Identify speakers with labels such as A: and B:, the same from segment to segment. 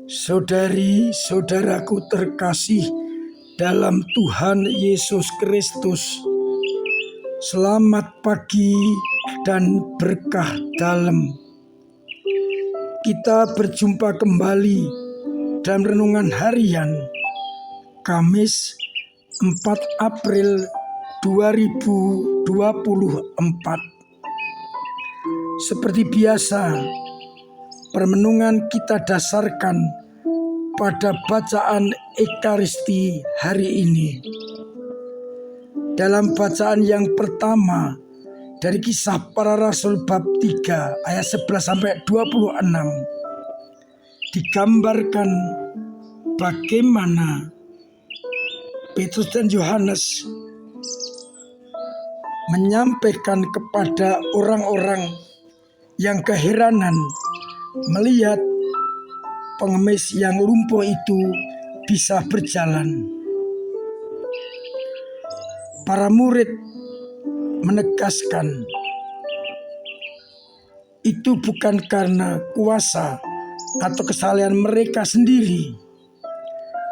A: Saudari-saudaraku terkasih dalam Tuhan Yesus Kristus, selamat pagi dan berkah dalam. Kita berjumpa kembali dalam renungan harian Kamis 4 April 2024. Seperti biasa, permenungan kita dasarkan pada bacaan Ekaristi hari ini. Dalam bacaan yang pertama dari Kisah Para Rasul bab 3 ayat 11-26 digambarkan bagaimana Petrus dan Yohanes menyampaikan kepada orang-orang yang keheranan melihat pengemis yang lumpuh itu bisa berjalan. Para murid menegaskan itu bukan karena kuasa atau kesalahan mereka sendiri,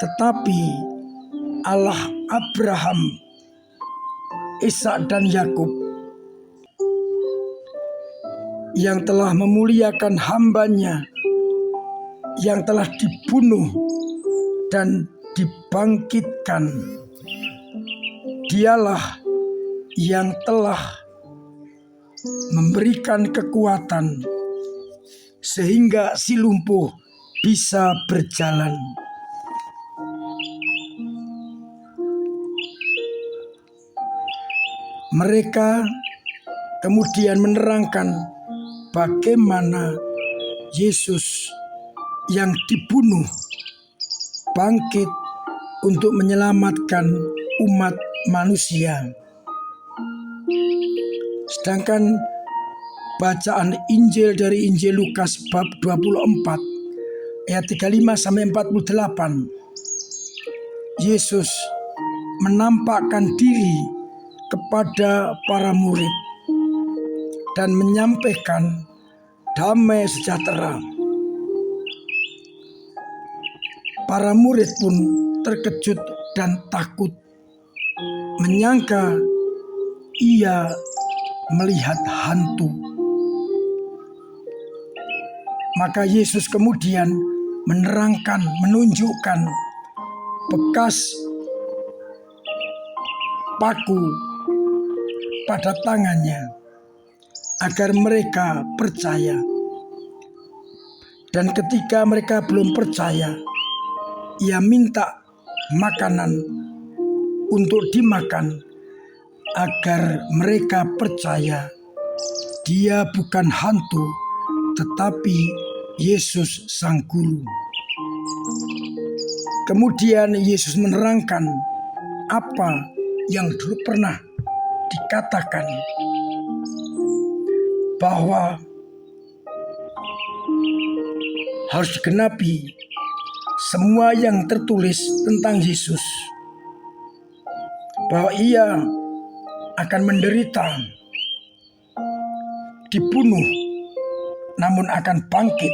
A: tetapi Allah Abraham, Ishak dan Yakub yang telah memuliakan hambanya yang telah dibunuh dan dibangkitkan. Dialah yang telah memberikan kekuatan sehingga si lumpuh bisa berjalan. Mereka kemudian menerangkan bagaimana Yesus yang dibunuh bangkit untuk menyelamatkan umat manusia. Sedangkan bacaan Injil dari Injil Lukas bab 24 ayat 35-48, Yesus menampakkan diri kepada para murid dan menyampaikan damai sejahtera. Para murid pun terkejut dan takut, menyangka ia melihat hantu. Maka Yesus kemudian menunjukkan bekas paku pada tangannya agar mereka percaya. Dan ketika mereka belum percaya, ia minta makanan untuk dimakan agar mereka percaya dia bukan hantu tetapi Yesus Sang Guru. Kemudian Yesus menerangkan apa yang dulu pernah dikatakan, bahwa harus digenapi semua yang tertulis tentang Yesus, bahwa ia akan menderita, dibunuh, namun akan bangkit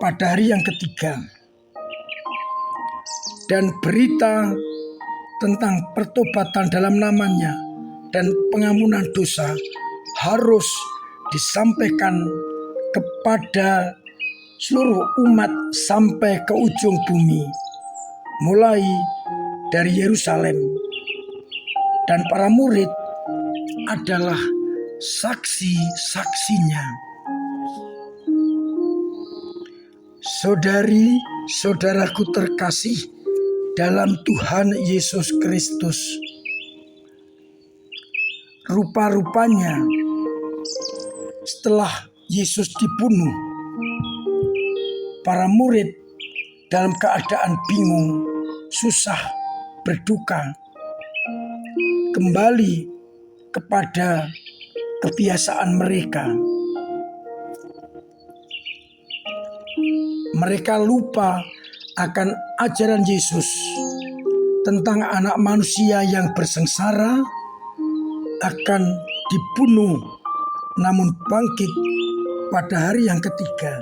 A: pada hari yang ketiga. Dan berita tentang pertobatan dalam namanya dan pengampunan dosa harus disampaikan kepada seluruh umat sampai ke ujung bumi, mulai dari Yerusalem. Dan para murid adalah saksi-saksinya. Saudari-saudaraku terkasih dalam Tuhan Yesus Kristus, rupa-rupanya setelah Yesus dibunuh, para murid dalam keadaan bingung, susah, berduka, kembali kepada kebiasaan mereka. Mereka lupa akan ajaran Yesus tentang anak manusia yang bersengsara, akan dibunuh namun bangkit pada hari yang ketiga.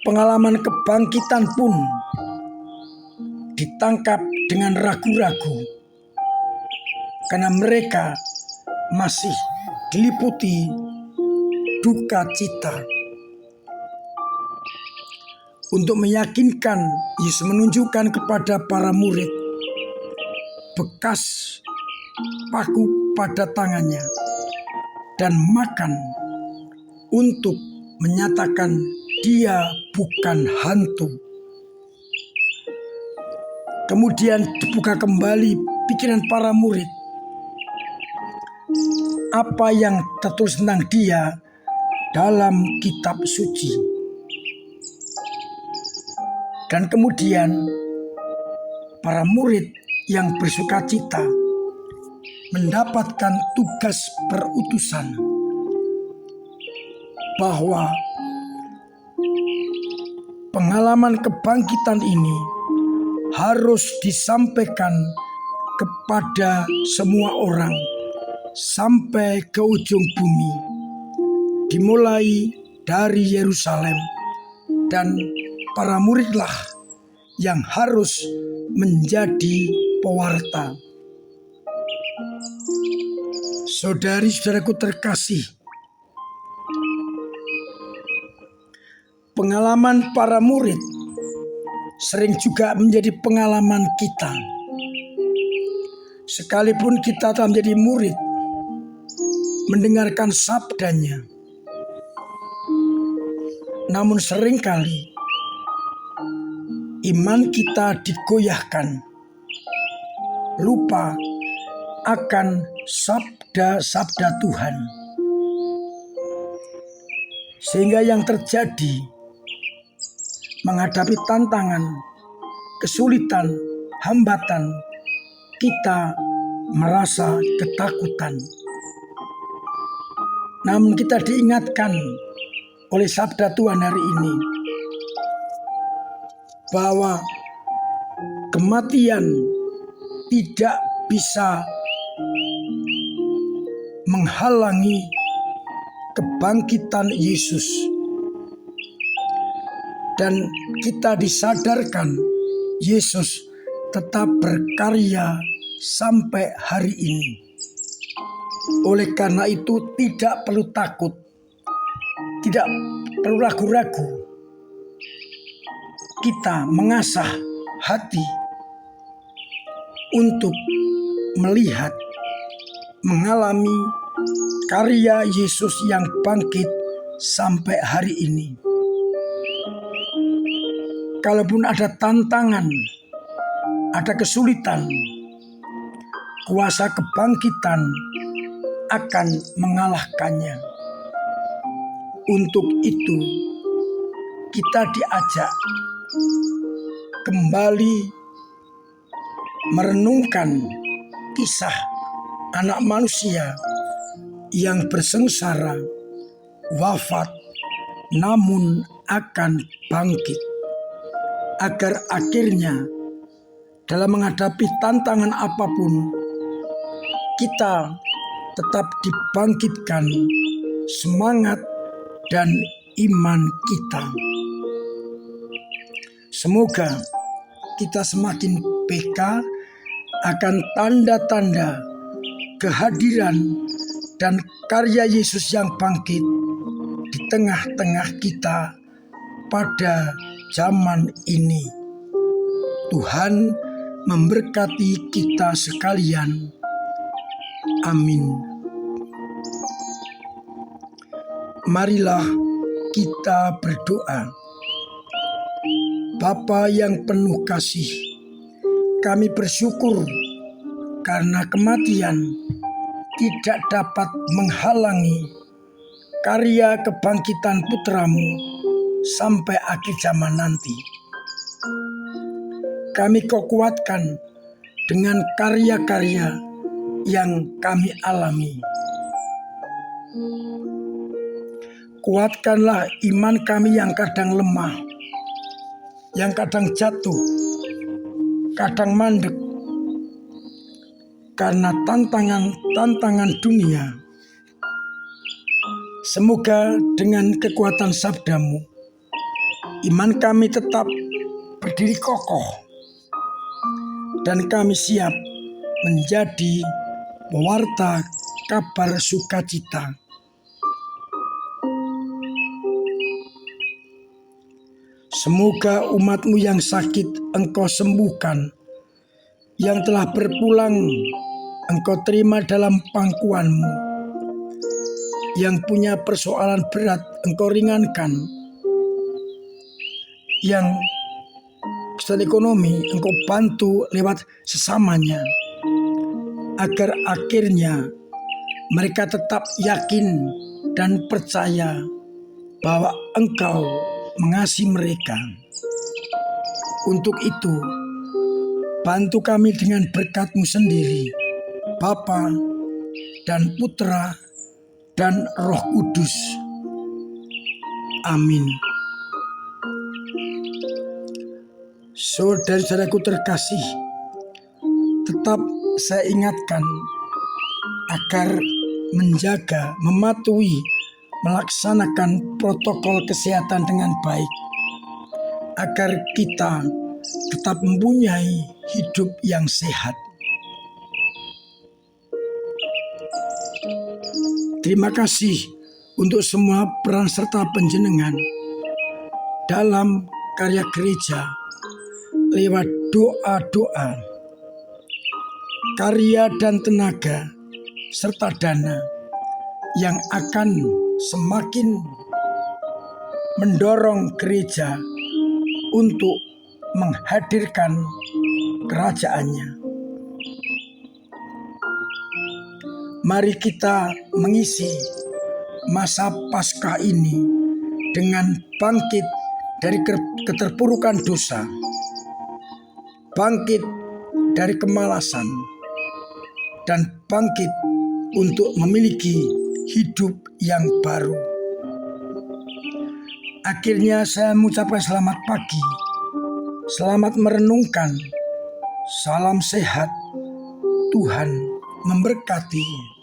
A: Pengalaman kebangkitan pun ditangkap dengan ragu-ragu karena mereka masih diliputi duka cita. Untuk meyakinkan, Yesus menunjukkan kepada para murid bekas paku pada tangannya dan makan untuk menyatakan dia bukan hantu. Kemudian dibuka kembali pikiran para murid apa yang tertulis tentang dia dalam kitab suci. Dan kemudian para murid yang bersukacita mendapatkan tugas perutusan bahwa pengalaman kebangkitan ini harus disampaikan kepada semua orang sampai ke ujung bumi, dimulai dari Yerusalem, dan para muridlah yang harus menjadi pewarta. Saudari-saudaraku terkasih, pengalaman para murid sering juga menjadi pengalaman kita. Sekalipun kita telah menjadi murid, mendengarkan sabdanya, namun seringkali iman kita digoyahkan, lupa akan sabda-sabda Tuhan. Sehingga yang terjadi, menghadapi tantangan, kesulitan, hambatan, kita merasa ketakutan. Namun kita diingatkan oleh sabda Tuhan hari ini bahwa kematian tidak bisa menghalangi kebangkitan Yesus. Dan kita disadarkan Yesus tetap berkarya sampai hari ini. Oleh karena itu tidak perlu takut, tidak perlu ragu-ragu. Kita mengasah hati untuk melihat, mengalami karya Yesus yang bangkit sampai hari ini. Kalaupun ada tantangan, ada kesulitan, kuasa kebangkitan akan mengalahkannya. Untuk itu kita diajak kembali merenungkan kisah anak manusia yang bersengsara, wafat, namun akan bangkit, agar akhirnya dalam menghadapi tantangan apapun kita tetap dibangkitkan semangat dan iman kita. Semoga kita semakin peka akan tanda-tanda kehadiran dan karya Yesus yang bangkit di tengah-tengah kita pada zaman ini. Tuhan memberkati kita sekalian. Amin. Marilah kita berdoa. Bapa yang penuh kasih, kami bersyukur karena kematian tidak dapat menghalangi karya kebangkitan Putra-Mu sampai akhir zaman nanti. Kami Kau kuatkan dengan karya-karya yang kami alami. Kuatkanlah iman kami yang kadang lemah, yang kadang jatuh, kadang mandek, karena tantangan dunia. Semoga dengan kekuatan sabdamu, iman kami tetap berdiri kokoh, dan kami siap menjadi pewarta kabar sukacita. Semoga umat-Mu yang sakit Engkau sembuhkan, yang telah berpulang Engkau terima dalam pangkuan-Mu, yang punya persoalan berat Engkau ringankan, yang kesulitan ekonomi Engkau bantu lewat sesamanya, agar akhirnya mereka tetap yakin dan percaya bahwa Engkau mengasihi mereka. Untuk itu, bantu kami dengan berkat-Mu sendiri, Bapa dan Putra dan Roh Kudus. Amin. Saudara-saudaraku terkasih, tetap saya ingatkan agar menjaga, mematuhi, melaksanakan protokol kesehatan dengan baik, agar kita tetap mempunyai hidup yang sehat. Terima kasih untuk semua peran serta penjenengan dalam karya gereja lewat doa-doa, karya dan tenaga, serta dana yang akan semakin mendorong gereja untuk menghadirkan kerajaannya. Mari kita mengisi masa Paskah ini dengan bangkit dari keterpurukan dosa, bangkit dari kemalasan, dan bangkit untuk memiliki hidup yang baru. Akhirnya saya mengucapkan selamat pagi, selamat merenungkan, salam sehat, Tuhan memberkati.